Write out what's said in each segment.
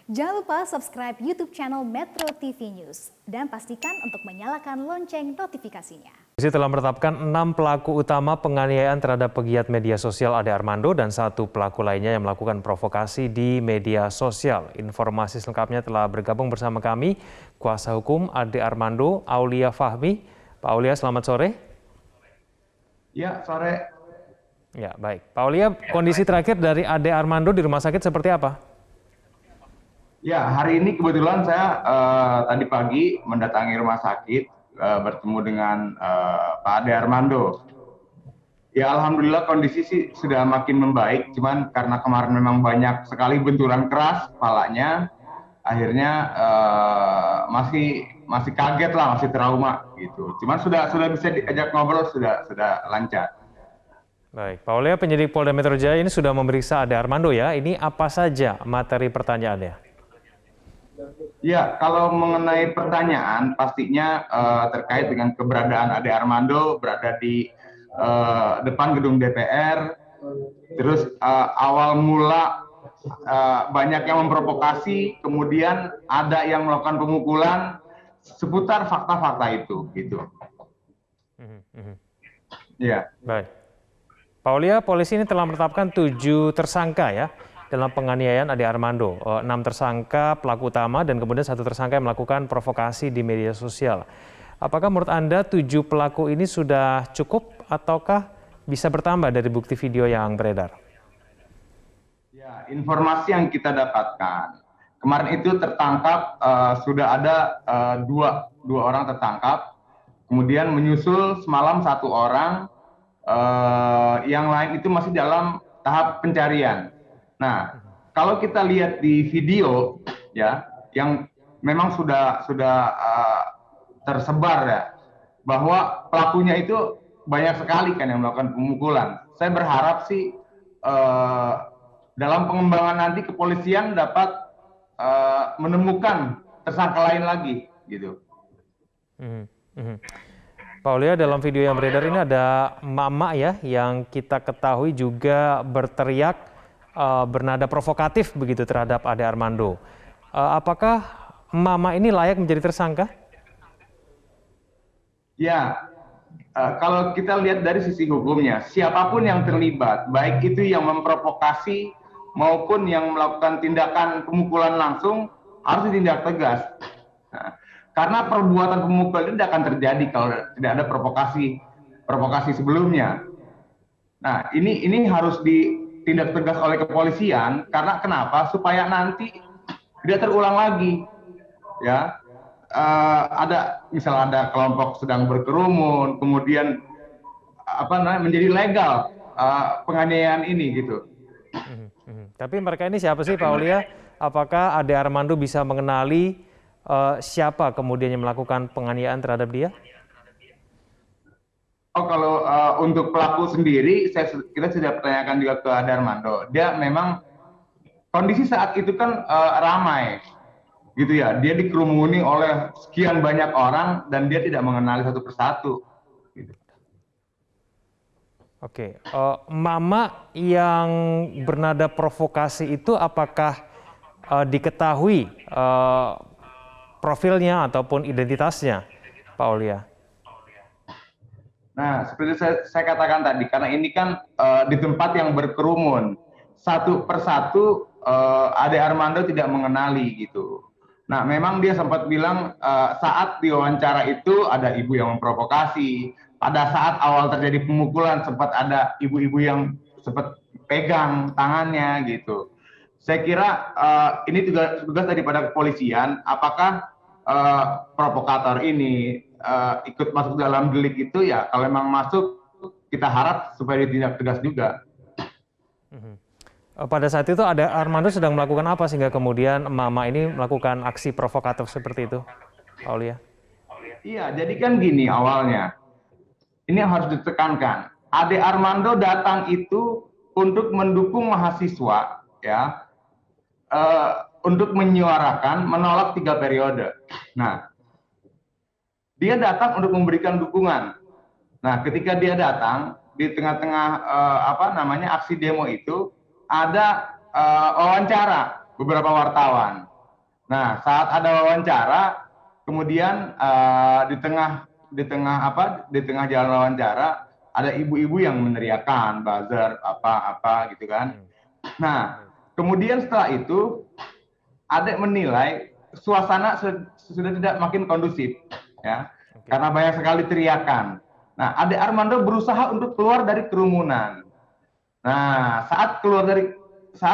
Jangan lupa subscribe YouTube channel Metro TV News dan pastikan untuk menyalakan lonceng notifikasinya. Polisi telah menetapkan 6 pelaku utama penganiayaan terhadap pegiat media sosial Ade Armando dan 1 pelaku lainnya yang melakukan provokasi di media sosial. Informasi selengkapnya telah bergabung bersama kami, kuasa hukum Ade Armando, Aulia Fahmi. Pak Aulia, selamat sore. Ya, sore. Ya, baik. Pak Aulia, kondisi terakhir dari Ade Armando di rumah sakit seperti apa? Ya, hari ini kebetulan saya tadi pagi mendatangi rumah sakit bertemu dengan Pak Ade Armando. Ya, alhamdulillah kondisi sih sudah makin membaik, cuman karena kemarin memang banyak sekali benturan keras kepalanya, akhirnya masih kaget lah, masih trauma gitu. Cuman sudah bisa diajak ngobrol, sudah lancar. Baik, Pak Aulia, penyidik Polda Metro Jaya ini sudah memeriksa Ade Armando ya. Ini apa saja materi pertanyaannya? Ya, kalau mengenai pertanyaan, pastinya terkait dengan keberadaan Ade Armando berada di depan gedung DPR, terus awal mula banyak yang memprovokasi, kemudian ada yang melakukan pemukulan, seputar fakta-fakta itu, gitu. Ya. Baik. Pak Aulia, polisi ini telah menetapkan 7 tersangka ya dalam penganiayaan Ade Armando. 6 tersangka pelaku utama dan kemudian 1 tersangka yang melakukan provokasi di media sosial. Apakah menurut Anda 7 pelaku ini sudah cukup ataukah bisa bertambah dari bukti video yang beredar? Ya, informasi yang kita dapatkan kemarin itu tertangkap, sudah ada dua orang tertangkap, kemudian menyusul semalam 1 orang, yang lain itu masih dalam tahap pencarian. Nah, kalau kita lihat di video ya, yang memang sudah tersebar ya, bahwa pelakunya itu banyak sekali kan yang melakukan pemukulan. Saya berharap sih dalam pengembangan nanti kepolisian dapat menemukan tersangka lain lagi, gitu. Pak Aulia, dalam video yang beredar ini ada emak-emak ya yang kita ketahui juga berteriak bernada provokatif begitu terhadap Ade Armando. Apakah emak-emak ini layak menjadi tersangka? Ya, kalau kita lihat dari sisi hukumnya, siapapun yang terlibat, baik itu yang memprovokasi maupun yang melakukan tindakan pemukulan langsung, harus ditindak tegas. Nah, karena perbuatan pemukulan itu tidak akan terjadi kalau tidak ada provokasi sebelumnya. Nah, ini harus ditindak tegas oleh kepolisian, karena kenapa? Supaya nanti tidak terulang lagi. Ya, misalnya ada kelompok sedang berkerumun, kemudian menjadi legal penganiayaan ini gitu. Tapi mereka ini siapa sih, Pak Aulia? Apakah Ade Armando bisa mengenali siapa kemudian yang melakukan penganiayaan terhadap dia? Oh, kalau untuk pelaku sendiri, kita sudah pertanyakan juga ke Ade Armando. Dia memang kondisi saat itu kan ramai, gitu ya. Dia dikerumuni oleh sekian banyak orang dan dia tidak mengenali satu persatu. Gitu. Oke, mama yang bernada provokasi itu apakah diketahui profilnya ataupun identitasnya, Pak Aulia? Nah, seperti saya katakan tadi, karena ini kan di tempat yang berkerumun, satu persatu Ade Armando tidak mengenali gitu. Nah, memang dia sempat bilang saat diwawancara itu ada ibu yang memprovokasi. Pada saat awal terjadi pemukulan sempat ada ibu-ibu yang sempat pegang tangannya gitu. Saya kira ini tugas daripada kepolisian. Apakah provokator ini ikut masuk dalam delik itu? Ya, kalau memang masuk, kita harap supaya ditindak tegas juga. Pada saat itu ada Armando sedang melakukan apa sehingga kemudian emak-emak ini melakukan aksi provokatif seperti itu, Pak Aulia? Iya, jadi kan gini awalnya. Ini yang harus ditekankan. Ade Armando datang itu untuk mendukung mahasiswa, ya, untuk menyuarakan menolak 3 periode. Nah, dia datang untuk memberikan dukungan. Nah, ketika dia datang di tengah-tengah aksi demo itu ada wawancara beberapa wartawan. Nah, saat ada wawancara, kemudian di tengah jalan wawancara ada ibu-ibu yang meneriakan buzzer apa gitu kan. Nah, kemudian setelah itu adek menilai suasana sudah tidak makin kondusif, ya, karena banyak sekali teriakan. Nah, adek Armando berusaha untuk keluar dari kerumunan. Nah, saat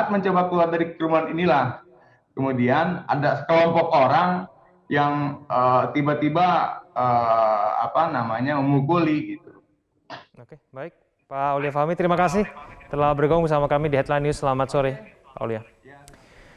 mencoba keluar dari kerumunan inilah, kemudian ada sekelompok orang yang tiba-tiba memukuli gitu. Oke, baik. Pak Aulia Fahmi, terima kasih telah bergabung bersama kami di Headline News. Selamat sore, Pak Aulia.